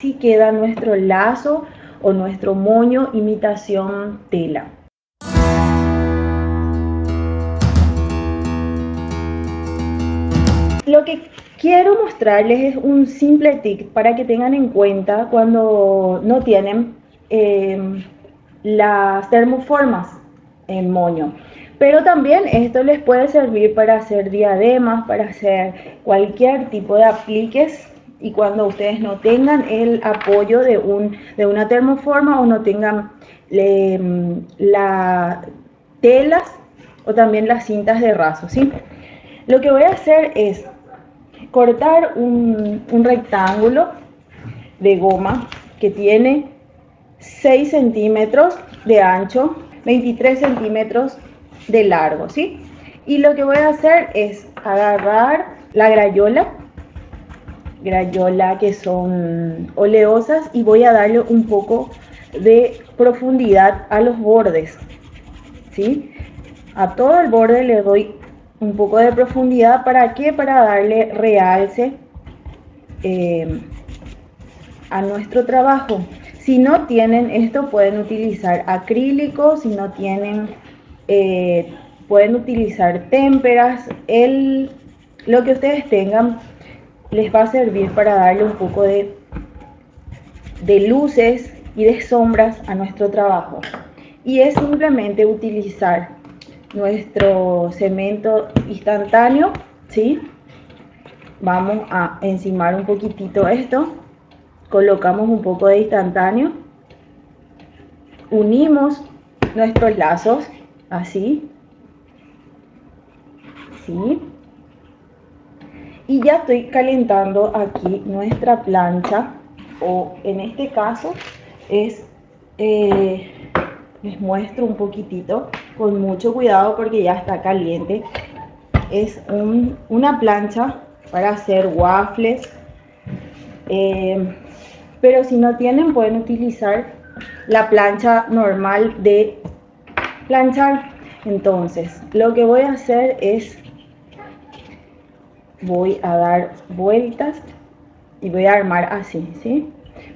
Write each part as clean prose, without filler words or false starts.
así queda nuestro lazo o nuestro moño imitación tela. Lo que quiero mostrarles es un simple tip para que tengan en cuenta cuando no tienen las termoformas en moño. Pero también esto les puede servir para hacer diademas, para hacer cualquier tipo de apliques. Y cuando ustedes no tengan el apoyo de una termoforma o no tengan las telas o también las cintas de raso, ¿sí? Lo que voy a hacer es cortar un rectángulo de goma que tiene 6 centímetros de ancho, 23 centímetros de largo, ¿sí? Y lo que voy a hacer es agarrar la grayola que son oleosas, y voy a darle un poco de profundidad a los bordes, ¿sí? A todo el borde le doy un poco de profundidad. ¿Para qué? Para darle realce a nuestro trabajo. Si no tienen esto, pueden utilizar acrílico. Si no tienen, pueden utilizar témperas. Lo que ustedes tengan les va a servir para darle un poco de luces y de sombras a nuestro trabajo. Y es simplemente utilizar nuestro cemento instantáneo, ¿sí? Vamos a encimar un poquitito esto, colocamos un poco de instantáneo, unimos nuestros lazos, así, ¿sí? Y ya estoy calentando aquí nuestra plancha, o en este caso es, les muestro un poquitito, con mucho cuidado porque ya está caliente. Es una plancha para hacer waffles, pero si no tienen, pueden utilizar la plancha normal de planchar. Entonces lo que voy a hacer es, voy a dar vueltas y voy a armar así, ¿sí?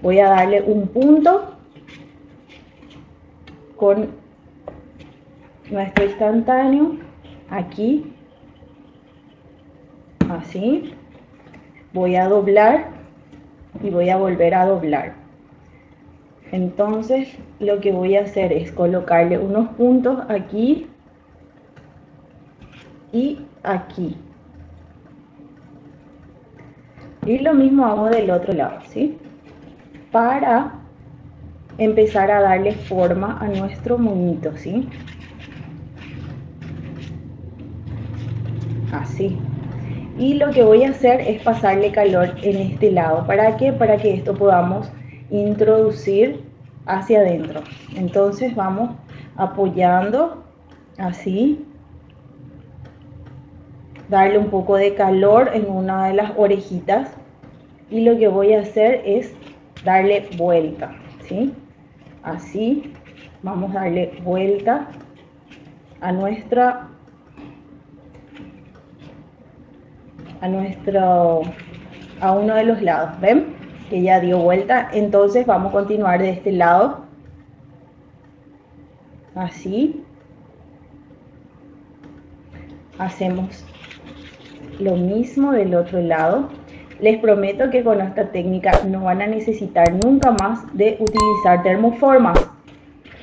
Voy a darle un punto con nuestro instantáneo aquí, así. Voy a doblar y voy a volver a doblar. Entonces lo que voy a hacer es colocarle unos puntos aquí y aquí, y lo mismo hago del otro lado, ¿sí? Para empezar a darle forma a nuestro moñito, ¿sí? Así. Y lo que voy a hacer es pasarle calor en este lado. ¿Para qué? Para que esto podamos introducir hacia adentro. Entonces vamos apoyando así, darle un poco de calor en una de las orejitas, y lo que voy a hacer es darle vuelta, ¿sí? Así vamos a darle vuelta a uno de los lados. ¿Ven? Que ya dio vuelta. Entonces vamos a continuar de este lado, así. Hacemos lo mismo del otro lado. Les prometo que con esta técnica no van a necesitar nunca más de utilizar termoformas.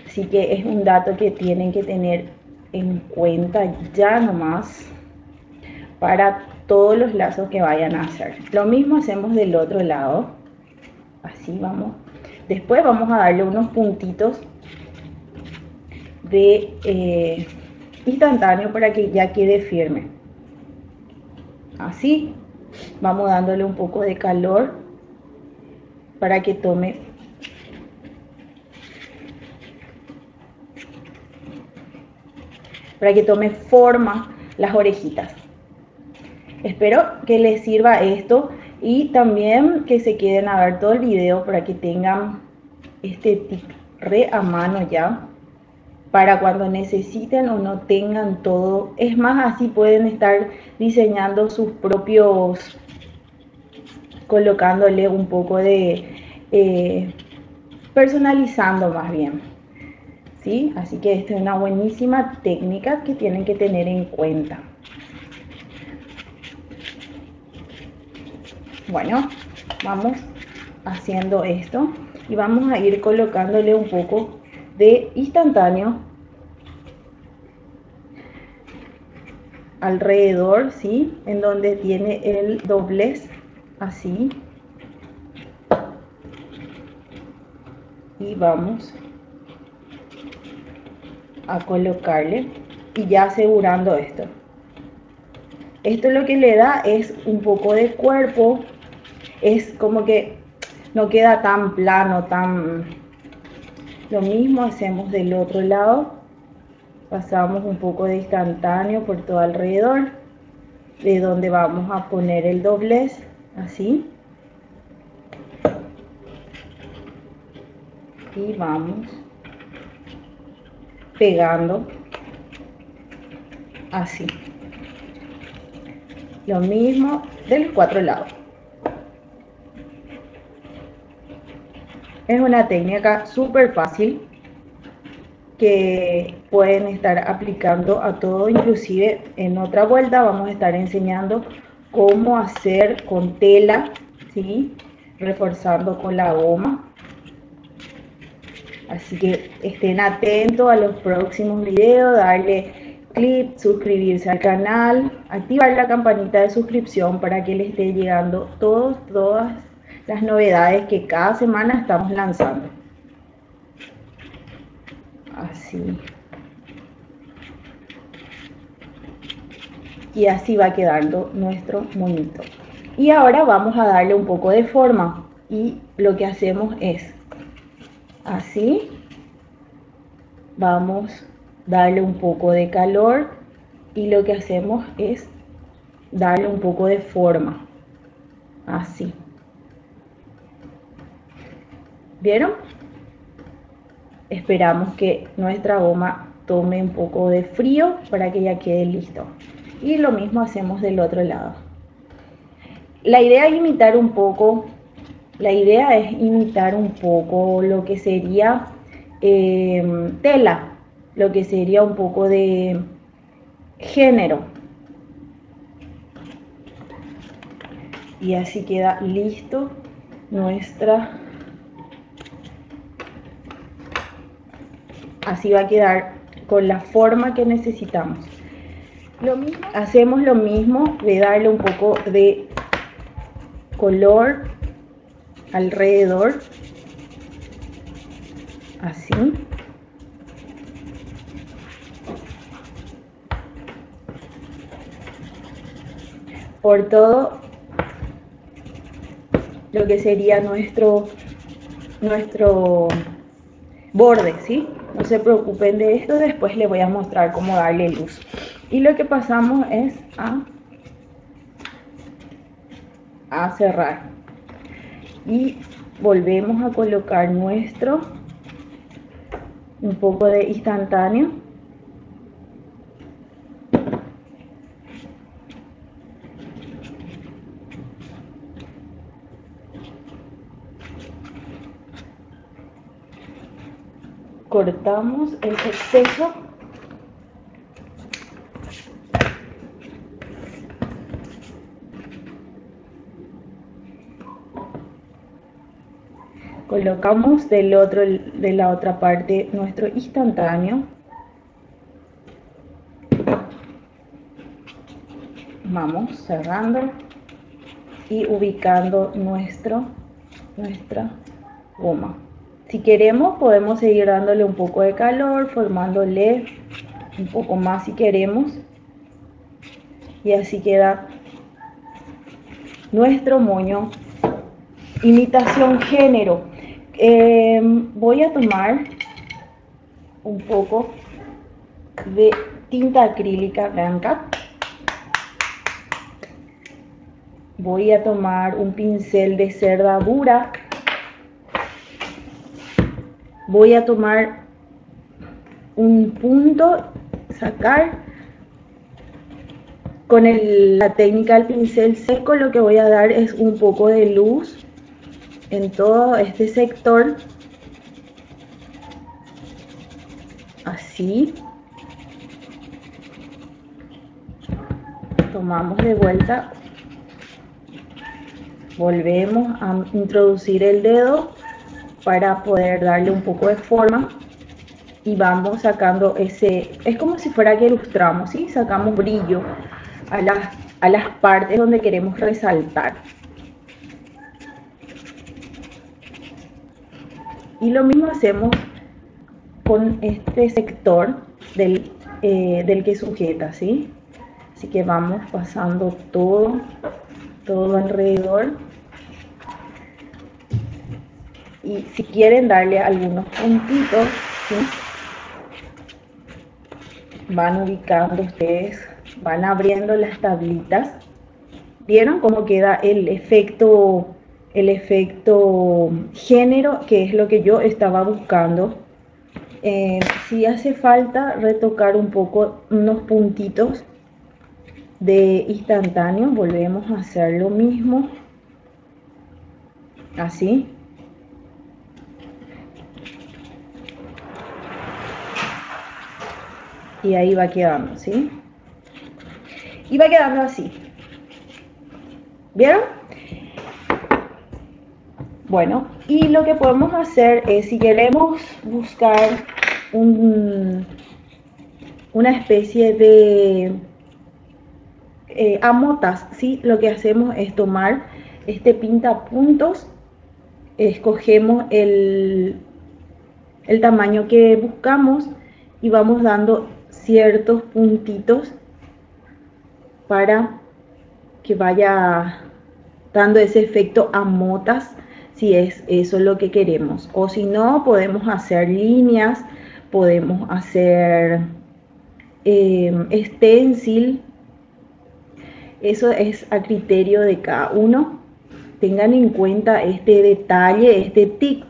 Así que es un dato que tienen que tener en cuenta ya nomás para todos los lazos que vayan a hacer. Lo mismo hacemos del otro lado. Así vamos. Después vamos a darle unos puntitos de instantáneo para que ya quede firme. Así vamos dándole un poco de calor para que tome forma las orejitas. Espero que les sirva esto, y también que se queden a ver todo el video para que tengan este tip re a mano ya, para cuando necesiten o no tengan todo. Es más, así pueden estar diseñando sus propios, colocándole un poco de personalizando más bien, ¿sí? Así que esta es una buenísima técnica que tienen que tener en cuenta. Bueno, vamos haciendo esto y vamos a ir colocándole un poco de instantáneo alrededor, ¿sí? En donde tiene el doblez, así. Y vamos a colocarle y ya asegurando esto. Esto lo que le da es un poco de cuerpo, es como que no queda tan plano, tan... Lo mismo hacemos del otro lado, pasamos un poco de instantáneo por todo alrededor, de donde vamos a poner el doblez, así. Y vamos pegando así. Lo mismo de los cuatro lados. Es una técnica súper fácil que pueden estar aplicando a todo. Inclusive en otra vuelta vamos a estar enseñando cómo hacer con tela, ¿sí? Reforzando con la goma. Así que estén atentos a los próximos videos, darle clic, suscribirse al canal, activar la campanita de suscripción para que les esté llegando todas las novedades que cada semana estamos lanzando. Así. Y así va quedando nuestro monito. Y ahora vamos a darle un poco de forma. Y lo que hacemos es así. Vamos a darle un poco de calor. Y lo que hacemos es darle un poco de forma. Así. ¿Vieron? Esperamos que nuestra goma tome un poco de frío para que ya quede listo. Y lo mismo hacemos del otro lado. La idea es imitar un poco lo que sería tela, lo que sería un poco de género. Y así queda listo nuestra... Así va a quedar con la forma que necesitamos. Hacemos lo mismo de darle un poco de color alrededor. Así. Por todo lo que sería nuestro borde, ¿sí? No se preocupen de esto, después les voy a mostrar cómo darle luz. Y lo que pasamos es a cerrar. Y volvemos a colocar un poco de instantáneo. Cortamos el exceso. Colocamos de la otra parte nuestro instantáneo. Vamos cerrando y ubicando nuestra goma. Si queremos podemos seguir dándole un poco de calor, formándole un poco más si queremos. Y así queda nuestro moño imitación género. Voy a tomar un poco de tinta acrílica blanca. Voy a tomar un pincel de cerda dura. Voy a tomar un punto, sacar con la técnica del pincel seco. Lo que voy a dar es un poco de luz en todo este sector, así. Tomamos de vuelta, volvemos a introducir el dedo para poder darle un poco de forma y vamos sacando ese, es como si fuera que ilustramos, ¿sí? Sacamos brillo a las partes donde queremos resaltar. Y lo mismo hacemos con este sector del que sujeta, ¿sí? Así que vamos pasando todo alrededor. Y si quieren darle algunos puntitos, ¿sí? Van ubicando ustedes, van abriendo las tablitas. ¿Vieron cómo queda el efecto género, que es lo que yo estaba buscando? Si hace falta retocar un poco unos puntitos de instantáneo, volvemos a hacer lo mismo, así. Y ahí va quedando, ¿sí? Y va quedando así. ¿Vieron? Bueno, y lo que podemos hacer es, si queremos buscar una especie de amotas, ¿sí? Lo que hacemos es tomar este pintapuntos, escogemos el tamaño que buscamos y vamos dando ciertos puntitos para que vaya dando ese efecto a motas, si es eso lo que queremos. O si no, podemos hacer líneas, podemos hacer stencil. Eso es a criterio de cada uno. Tengan en cuenta este detalle, este tip,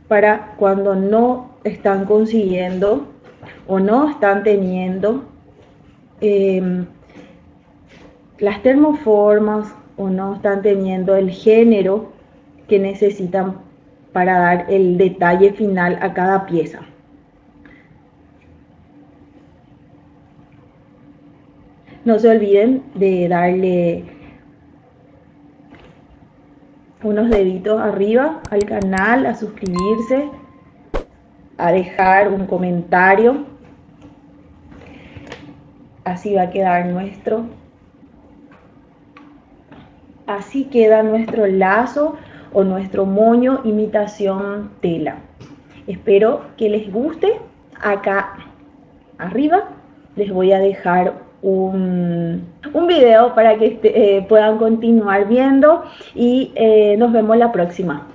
para cuando no están consiguiendo o no están teniendo las termoformas, o no están teniendo el género que necesitan para dar el detalle final a cada pieza. No se olviden de darle unos deditos arriba al canal, a suscribirse, a dejar un comentario. Así va a quedar así queda nuestro lazo o nuestro moño imitación tela. Espero que les guste. Acá arriba les voy a dejar un video para que puedan continuar viendo y nos vemos la próxima.